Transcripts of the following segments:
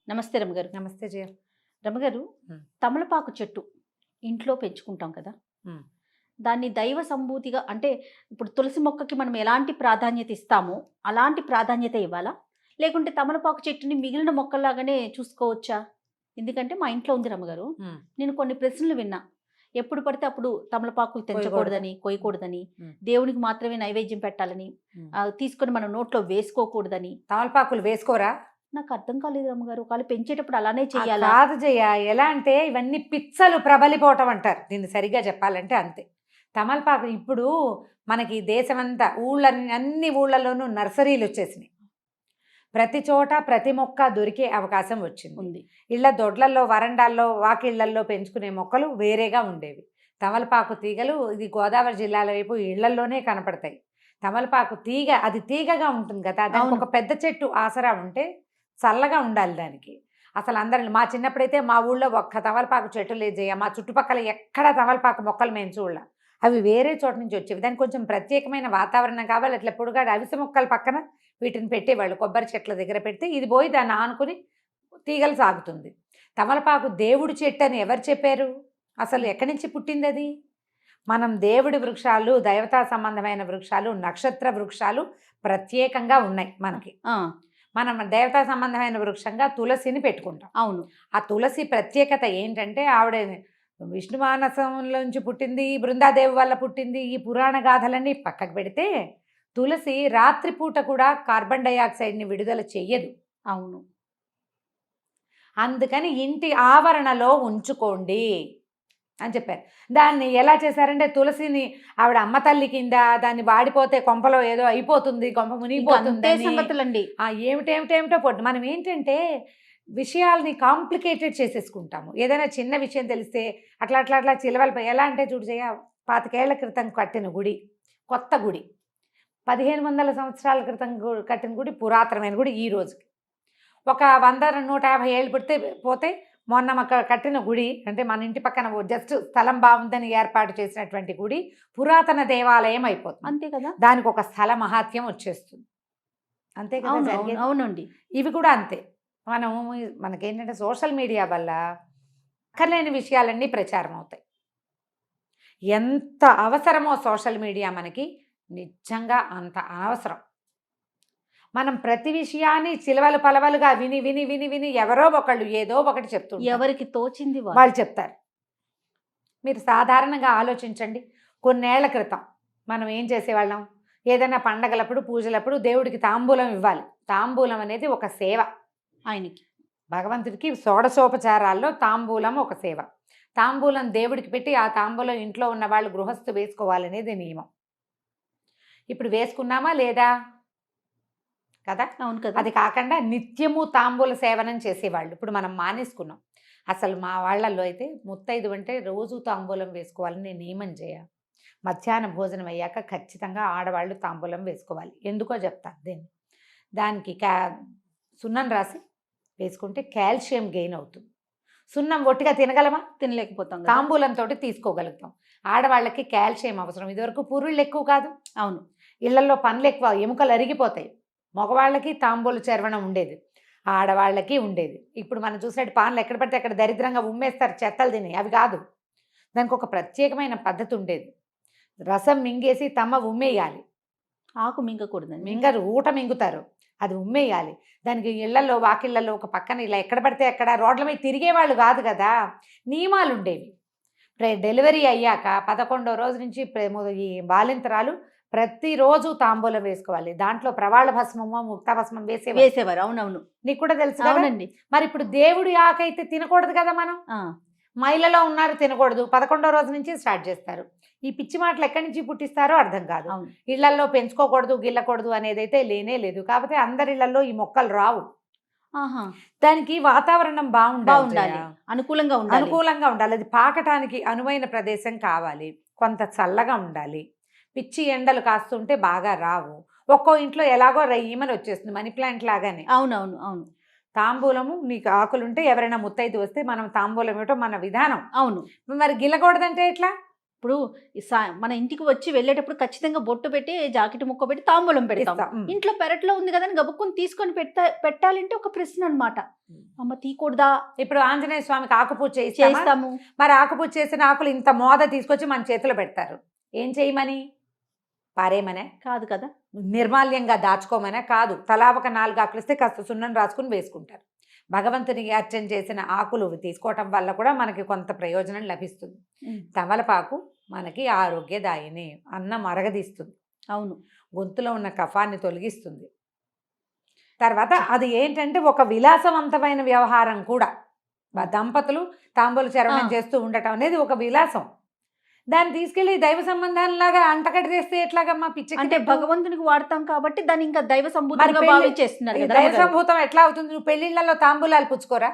నమస్తే రమగారు. నమస్తే జయ. రమగారు, తమలపాకు చెట్టు ఇంట్లో పెంచుకుంటాం కదా. దాన్ని దైవ సంభూతిగా అంటే ఇప్పుడు తులసి మొక్కకి మనం ఎలాంటి ప్రాధాన్యత ఇస్తామో అలాంటి ప్రాధాన్యత ఇవ్వాలా, లేకుంటే తమలపాకు చెట్టుని మిగిలిన మొక్కల్లాగానే చూసుకోవచ్చా? ఎందుకంటే మా ఇంట్లో ఉంది రమగారు. నేను కొన్ని ప్రశ్నలు విన్నా. ఎప్పుడు పడితే అప్పుడు తమలపాకులు తెంచకూడదని, కొయ్యకూడదని, దేవునికి మాత్రమే నైవేద్యం పెట్టాలని, తీసుకొని మనం నోట్లో వేసుకోకూడదని. తమలపాకులు వేసుకోరా? నాకు అర్థం కాలేదు రమ్మగారు. వాళ్ళు పెంచేటప్పుడు అలానే చెయ్యాలా? కాదు జయ, ఎలా అంటే ఇవన్నీ పిచ్చలు ప్రబలిపోవటం అంటారు దీన్ని. సరిగ్గా చెప్పాలంటే అంతే. తమలపాకు ఇప్పుడు మనకి దేశమంతా అన్ని ఊళ్ళలోనూ నర్సరీలు వచ్చేసినాయి. ప్రతి చోట ప్రతి మొక్క దొరికే అవకాశం వచ్చింది. ఇళ్ల దొడ్లల్లో, వరండాల్లో, వాకిళ్లల్లో పెంచుకునే మొక్కలు వేరేగా ఉండేవి. తమలపాకు తీగలు ఇది గోదావరి జిల్లాల వైపు ఇళ్లల్లోనే కనపడతాయి. తమలపాకు తీగ అది తీగగా ఉంటుంది కదా, దానికి ఒక పెద్ద చెట్టు ఆసరా ఉంటే చల్లగా ఉండాలి దానికి. అసలు అందరిని మా చిన్నప్పుడైతే మా ఊళ్ళో ఒక్క తమలపాకు చెట్టు లేదు జయ. మా చుట్టుపక్కల ఎక్కడ తమలపాకు మొక్కలు మేము చూడాల. అవి వేరే చోట నుంచి వచ్చేవి. దానికి కొంచెం ప్రత్యేకమైన వాతావరణం కావాలి. అట్లా పొడుగాడు అవిసె మొక్కల పక్కన వీటిని పెట్టేవాళ్ళు. కొబ్బరి చెట్ల దగ్గర పెడితే ఇది పోయి దాన్ని ఆనుకుని తీగలు సాగుతుంది. తమలపాకు దేవుడి చెట్టు అని ఎవరు చెప్పారు? అసలు ఎక్కడి నుంచి పుట్టింది అది? మనం దేవుడి వృక్షాలు, దైవతా సంబంధమైన వృక్షాలు, నక్షత్ర వృక్షాలు ప్రత్యేకంగా ఉన్నాయి మనకి. మనం దేవతా సంబంధమైన వృక్షంగా తులసిని పెట్టుకుంటాం. అవును. ఆ తులసి ప్రత్యేకత ఏంటంటే ఆవిడ విష్ణు మానసంలోంచి పుట్టింది, బృందాదేవి వల్ల పుట్టింది. ఈ పురాణ గాథలన్నీ పక్కకు పెడితే తులసి రాత్రిపూట కూడా కార్బన్ డైఆక్సైడ్ని విడుదల చెయ్యదు. అవును. అందుకని ఇంటి ఆవరణలో ఉంచుకోండి అని చెప్పారు. దాన్ని ఎలా చేశారంటే తులసిని ఆవిడ అమ్మ తల్లి కింద, దాన్ని వాడిపోతే కొంపలో ఏదో అయిపోతుంది, కొంప మునిగిపోతుంది సంగతులండి. ఏమిటేమిటో పొట్టు. మనం ఏంటంటే విషయాల్ని కాంప్లికేటెడ్ చేసేసుకుంటాము. ఏదైనా చిన్న విషయం తెలిస్తే అట్లా అట్లా అట్లా చిలవలు. ఎలా అంటే చూడు జయ, 25 ఏళ్ల క్రితం కట్టిన గుడి, కొత్త గుడి, 1500 సంవత్సరాల క్రితం కట్టిన గుడి, పురాతనమైన గుడి. ఈ రోజుకి ఒక 100-150 ఏళ్ళు పోతే మొన్న కట్టిన గుడి, అంటే మన ఇంటి పక్కన జస్ట్ స్థలం బాగుందని ఏర్పాటు చేసినటువంటి గుడి పురాతన దేవాలయం అయిపోతుంది. అంతే కదా. దానికి ఒక స్థల మహాత్యం వచ్చేస్తుంది. అంతే కదా. అవునండి. ఇవి కూడా అంతే. మనకేంటంటే సోషల్ మీడియా వల్ల అక్కర్లేని విషయాలన్నీ ప్రచారం అవుతాయి. ఎంత అవసరమో సోషల్ మీడియా మనకి, నిజంగా అంత అనవసరం. మనం ప్రతి విషయాన్ని చిలవలు పలవలుగా విని విని విని విని ఎవరో ఒకళ్ళు ఏదో ఒకటి చెప్తుంటారు. ఎవరికి తోచింది వాళ్ళు చెప్తారు. మీరు సాధారణంగా ఆలోచించండి. కొన్నేళ్ల క్రితం మనం ఏం చేసేవాళ్ళం? ఏదైనా పండగలప్పుడు, పూజలప్పుడు దేవుడికి తాంబూలం ఇవ్వాలి. తాంబూలం అనేది ఒక సేవ. ఆయనకి, భగవంతుడికి షోడశోపచారాల్లో తాంబూలం ఒక సేవ. తాంబూలం దేవుడికి పెట్టి ఆ తాంబూలం ఇంట్లో ఉన్న వాళ్ళు గృహస్థు వేసుకోవాలనేది నియమం. ఇప్పుడు వేసుకున్నామా లేదా? కదా. అవును కదా. అది కాకుండా నిత్యము తాంబూల సేవనం చేసేవాళ్ళు. ఇప్పుడు మనం మానేసుకున్నాం. అసలు మా వాళ్ళల్లో అయితే ముత్తైదు అంటే రోజు తాంబూలం వేసుకోవాలని నియమం చేయ. మధ్యాహ్న భోజనం అయ్యాక ఖచ్చితంగా ఆడవాళ్ళు తాంబూలం వేసుకోవాలి. ఎందుకో చెప్తాను. దానికి సున్నం రాసి వేసుకుంటే కాల్షియం గెయిన్ అవుతుంది. సున్నం ఒట్టిగా తినగలమా? తినలేకపోతాం. తాంబూలంతో తీసుకోగలుగుతాం. ఆడవాళ్ళకి కాల్షియం అవసరం. ఇదివరకు పురుళ్ళు ఎక్కువ కాదు. అవును. ఇళ్లలో పనులు ఎక్కువ, ఎముకలు అరిగిపోతాయి. మగవాళ్ళకి తాంబూలు చర్వణం ఉండేది, ఆడవాళ్ళకి ఉండేది. ఇప్పుడు మనం చూసినట్టు పాన్లు ఎక్కడ పడితే అక్కడ దరిద్రంగా ఉమ్మేస్తారు, చెత్తలు తిని. అవి కాదు, దానికి ఒక ప్రత్యేకమైన పద్ధతి ఉండేది. రసం మింగేసి తమ్మ ఉమ్మేయాలి. ఆకు మింగకూడదు. మింగరు, ఊట మింగుతారు. అది ఉమ్మేయాలి. దానికి ఇళ్లలో, వాకిళ్లలో ఒక పక్కన ఇలా ఎక్కడ పడితే అక్కడ రోడ్ల మీద తిరిగేవాళ్ళు కాదు కదా, నియమాలు ఉండేవి. డెలివరీ అయ్యాక 11వ రోజు నుంచి ఈ బాలింతరాలు ప్రతిరోజు తాంబూలం వేసుకోవాలి. దాంట్లో ప్రవాళ భస్మము, ముక్త భస్మం వేసేవారు. అవునవును, నీకు కూడా తెలుసు కదండి. మరి ఇప్పుడు దేవుడి ఆకైతే తినకూడదు కదా. మనం మైలలో ఉన్నారు, తినకూడదు. 11వ రోజు నుంచి స్టార్ట్ చేస్తారు. ఈ పిచ్చి మాటలు ఎక్కడి నుంచి పుట్టిస్తారో అర్థం కాదు. ఇళ్లలో పెంచుకోకూడదు, గిల్లకూడదు అనేదైతే లేనే లేదు. కాకపోతే అందరి ఇళ్లలో ఈ మొక్కలు రావు. దానికి వాతావరణం బాగుండాలి, అనుకూలంగా ఉండాలి. అది పాకటానికి అనువైన ప్రదేశం కావాలి, కొంత చల్లగా ఉండాలి. పిచ్చి ఎండలు కాస్తుంటే బాగా రావు. ఒక్కో ఇంట్లో ఎలాగో రయ్యమని వచ్చేస్తుంది, మనీ ప్లాంట్ లాగానే. అవునవును. అవును. తాంబూలము నీకు ఆకులుంటే ఎవరైనా ముత్తైదు వస్తే మనం తాంబూలం ఇవ్వటం మన విధానం. అవును. మరి గిల్లకూడదంటే ఎట్లా? ఇప్పుడు మన ఇంటికి వచ్చి వెళ్ళేటప్పుడు ఖచ్చితంగా బొట్టు పెట్టి జాకెట్ ముక్క పెట్టి తాంబూలం పెడతాం. ఇస్తాం. ఇంట్లో పెరట్లో ఉంది కదా అని గబుక్కుని తీసుకొని పెట్టాలంటే ఒక ప్రశ్న అన్నమాట. అమ్మ తీయకూడదా? ఇప్పుడు ఆంజనేయ స్వామికి ఆకుపూజ చేస్తాము. మరి ఆకుపూజ చేసిన ఆకులు ఇంత మోద తీసుకొచ్చి మన చేతిలో పెడతారు. ఏం చేయమని? పారేమనే కాదు కదా. నిర్మాల్యంగా దాచుకోమనే కాదు. తలా ఒక 4 ఆకులు ఇస్తే కాస్త సున్నం రాసుకుని వేసుకుంటారు. భగవంతునికి అర్చన చేసిన ఆకులు తీసుకోవటం వల్ల కూడా మనకి కొంత ప్రయోజనం లభిస్తుంది. తమలపాకు మనకి ఆరోగ్యదాయిని, అన్నం అరగదీస్తుంది, అవును, గొంతులో ఉన్న కఫాన్ని తొలగిస్తుంది. తర్వాత అది ఏంటంటే ఒక విలాసవంతమైన వ్యవహారం కూడా. దంపతులు తాంబూల చరవణం చేస్తూ ఉండటం అనేది ఒక విలాసం. దాన్ని తీసుకెళ్లి దైవ సంబంధాలలాగా అంటకట్ట చేస్తే ఎట్లాగమ్మా? పిచ్చి. అంటే భగవంతునికి వాడతాం కాబట్టి దాన్ని ఇంకా దైవ సంభూతంగా భావించేస్తున్నారు కదా. దైవ సంభూతం ఎట్లా అవుతుంది? నువ్వు పెళ్లిళ్లలో తాంబూలాలు పుచ్చుకోరా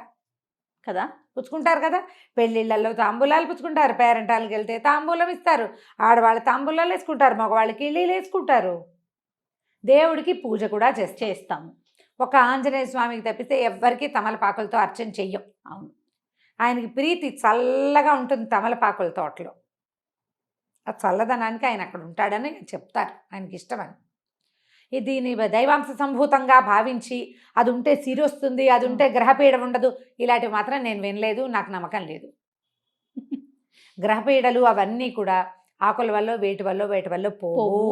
కదా? పుచ్చుకుంటారు కదా. పెళ్లిళ్లలో తాంబూలాలు పుచ్చుకుంటారు, పేరెంటాలకు వెళ్తే తాంబూలం ఇస్తారు, ఆడవాళ్ళు తాంబూలాలు వేసుకుంటారు, మగవాళ్ళకి ఇళ్ళీలు వేసుకుంటారు. దేవుడికి పూజ కూడా చేస్తాము. ఒక ఆంజనేయ స్వామికి తప్పితే ఎవ్వరికి తమలపాకులతో అర్చన చెయ్యం. అవును, ఆయనకి ప్రీతి చల్లగా ఉంటుంది తమలపాకుల తోటలో. ఆ చల్లదనానికి ఆయన అక్కడ ఉంటాడని చెప్తారు, ఆయనకి ఇష్టమని. దీన్ని దైవాంశ సంభూతంగా భావించి అది ఉంటే సిరి వస్తుంది, అది ఉంటే గ్రహపీడ ఉండదు, ఇలాంటివి మాత్రం నేను వినలేదు, నాకు నమ్మకం లేదు. గ్రహపీడలు అవన్నీ కూడా ఆకుల వల్ల వేటి వల్ల పోవు,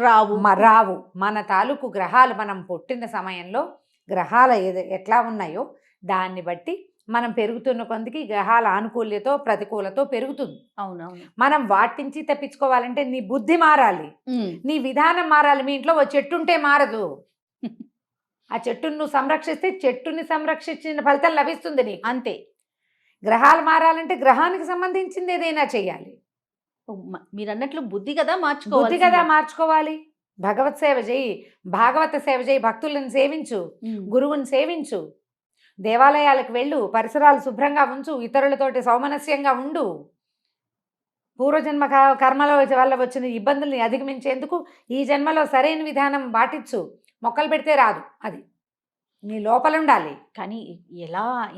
రావు. మన తాలూకు గ్రహాలు మనం పుట్టిన సమయంలో గ్రహాలు ఎట్లా ఉన్నాయో దాన్ని బట్టి మనం పెరుగుతున్న కొందికి గ్రహాల ఆనుకూల్యతో ప్రతికూలతో పెరుగుతుంది. అవునవును. మనం వాటి నుంచి తప్పించుకోవాలంటే నీ బుద్ధి మారాలి, నీ విధానం మారాలి. మీ ఇంట్లో ఓ చెట్టు ఉంటే మారదు. ఆ చెట్టును నువ్వు సంరక్షిస్తే చెట్టుని సంరక్షించిన ఫలితం లభిస్తుంది నీకు. అంతే. గ్రహాలు మారాలంటే గ్రహానికి సంబంధించింది ఏదైనా చెయ్యాలి. మీరు అన్నట్లు బుద్ధి కదా మార్చుకోవాలి. భగవత్ సేవ చేయి, భాగవత సేవ చేయి, భక్తులను సేవించు, గురువుని సేవించు, దేవాలయాలకు వెళ్ళు, పరిసరాలు శుభ్రంగా ఉంచు, ఇతరులతోటి సౌమనస్యంగా ఉండు. పూర్వజన్మ కర్మల వల్ల వచ్చిన ఇబ్బందుల్ని అధిగమించేందుకు ఈ జన్మలో సరైన విధానం పాటించు. మొక్కలు పెడితే రాదు, అది నీ లోపల ఉండాలి. కానీ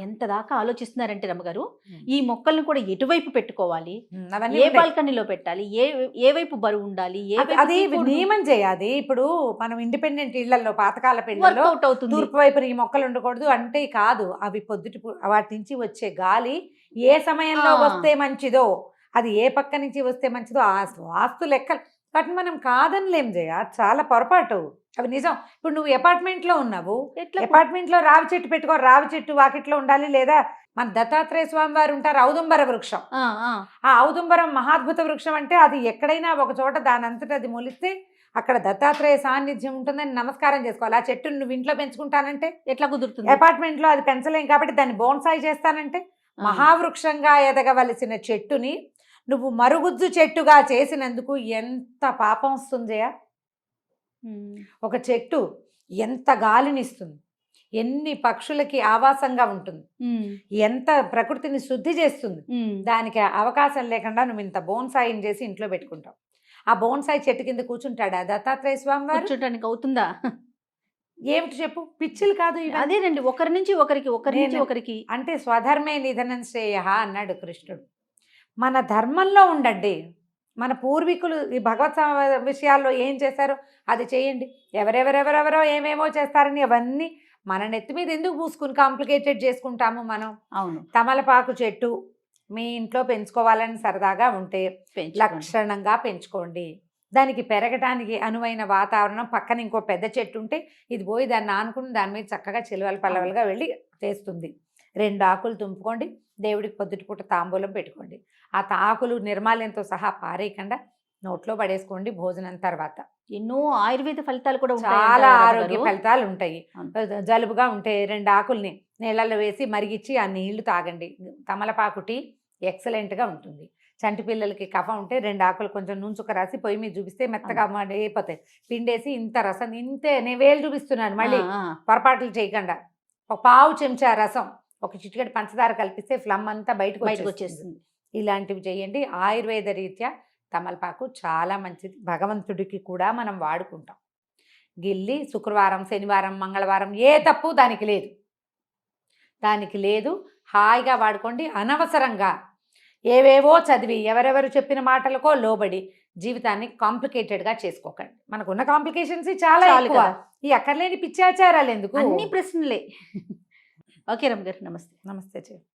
ఎంత దాకా ఆలోచిస్తున్నారంటే రమ్మగారు, ఈ మొక్కల్ని కూడా ఎటువైపు పెట్టుకోవాలి, ఏ బాల్కనీలో పెట్టాలి, ఏ వైపు బరువు ఉండాలి, అది నియమం చేయాలి. ఇప్పుడు మనం ఇండిపెండెంట్ ఇళ్లలో పాతకాల పెళ్లిలో తూర్పు వైపున ఈ మొక్కలు ఉండకూడదు అంటే కాదు. అవి వాటి నుంచి వచ్చే గాలి ఏ సమయంలో వస్తే మంచిదో, అది ఏ పక్క నుంచి వస్తే మంచిదో ఆ వాస్తు లెక్కలు వాటిని మనం కాదనిలేం చేయ. చాలా పొరపాటు, అవి నిజం. ఇప్పుడు నువ్వు అపార్ట్మెంట్లో ఉన్నావు, అపార్ట్మెంట్లో రావి చెట్టు పెట్టుకో. రావి చెట్టు వాకిట్లో ఉండాలి. లేదా మన దత్తాత్రేయ స్వామి వారు ఉంటారు, ఔదుంబర వృక్షం. ఆ ఔదుంబరం మహాద్భుత వృక్షం. అంటే అది ఎక్కడైనా ఒక చోట దాని అంతటా అది మొలిస్తే అక్కడ దత్తాత్రేయ సాన్నిధ్యం ఉంటుందని నమస్కారం చేసుకోవాలి. ఆ చెట్టును నువ్వు ఇంట్లో పెంచుకుంటానంటే ఎట్లా కుదురుతుంది? అపార్ట్మెంట్లో అది పెంచలేం కాబట్టి దాన్ని బోన్సాయి చేస్తానంటే, మహావృక్షంగా ఎదగవలసిన చెట్టుని నువ్వు మరుగుజ్జు చెట్టుగా చేసినందుకు ఎంత పాపం వస్తుందయా. ఒక చెట్టు ఎంత గాలినిస్తుంది, ఎన్ని పక్షులకి ఆవాసంగా ఉంటుంది, ఎంత ప్రకృతిని శుద్ధి చేస్తుంది. దానికి అవకాశం లేకుండా నువ్వు ఇంత బోన్సాయిని చేసి ఇంట్లో పెట్టుకుంటావు. ఆ బోన్సాయి చెట్టు కింద కూర్చుంటాడా దత్తాత్రేయ స్వామి వారు? కూర్చోటానికి అవుతుందా? ఏమిటి చెప్పు, పిచ్చిలు కాదు. అదేనండి, ఒకరి నుంచి ఒకరికి అంటే స్వధర్మే నిధనం శ్రేయ అన్నాడు కృష్ణుడు. మన ధర్మంలో ఉండండి. మన పూర్వీకులు ఈ భగవత్ విషయాల్లో ఏం చేశారో అది చేయండి. ఎవరెవరెవరెవరో ఏమేమో చేస్తారని అవన్నీ మన నెత్తి మీద ఎందుకు పూసుకుని కాంప్లికేటెడ్ చేసుకుంటాము మనం? అవును. తమలపాకు చెట్టు మీ ఇంట్లో పెంచుకోవాలని సరదాగా ఉంటే లక్షణంగా పెంచుకోండి. దానికి పెరగటానికి అనువైన వాతావరణం, పక్కన ఇంకో పెద్ద చెట్టు ఉంటే ఇది పోయి దాన్ని ఆనుకుని దాని మీద చక్కగా చిలువలు పల్లవలుగా వెళ్ళి చేస్తుంది. 2 ఆకులు తుంపుకోండి, దేవుడికి పొద్దుటిపూట తాంబూలం పెట్టుకోండి. ఆ ఆకులు నిర్మాల్యంతో సహా పారేయకుండా నోట్లో పడేసుకోండి భోజనం తర్వాత. ఎన్నో ఆయుర్వేద ఫలితాలు కూడా చాలా ఆరోగ్య ఫలితాలు ఉంటాయి. జలుబుగా ఉంటే 2 ఆకుల్ని నీళ్ళల్లో వేసి మరిగిచ్చి ఆ నీళ్లు తాగండి. తమలపాకు టీ ఎక్సలెంట్గా ఉంటుంది. చంటి పిల్లలకి కఫం ఉంటే 2 ఆకులు కొంచెం నూనె రాసి పొయ్యి మీద చూపిస్తే మెత్తగా అయిపోతాయి. పిండేసి ఇంత రసం, ఇంతే నేను వేలు చూపిస్తున్నాను, మళ్ళీ పొరపాట్లు చేయకుండా. ఒక పావు చెంచా రసం, ఒక చిటికెడు పంచదార కల్పిస్తే ఫ్లమ్ అంతా బయటకు వచ్చేస్తుంది. ఇలాంటివి చేయండి. ఆయుర్వేద రీత్యా తమలపాకు చాలా మంచిది. భగవంతుడికి కూడా మనం వాడుకుంటాం. గిల్లి శుక్రవారం, శనివారం, మంగళవారం ఏ తప్పు దానికి లేదు. హాయిగా వాడుకోండి. అనవసరంగా ఏవేవో చదివి ఎవరెవరు చెప్పిన మాటలకో లోబడి జీవితాన్ని కాంప్లికేటెడ్గా చేసుకోకండి. మనకున్న కాంప్లికేషన్స్ చాలా చాలు ఎక్కువ. కదా. ఈ అక్కర్లేని పిచ్చాచారాలు ఎందుకు? అన్ని ప్రశ్నలే. ఓకే రమ్య గారు, నమస్తే. నమస్తే.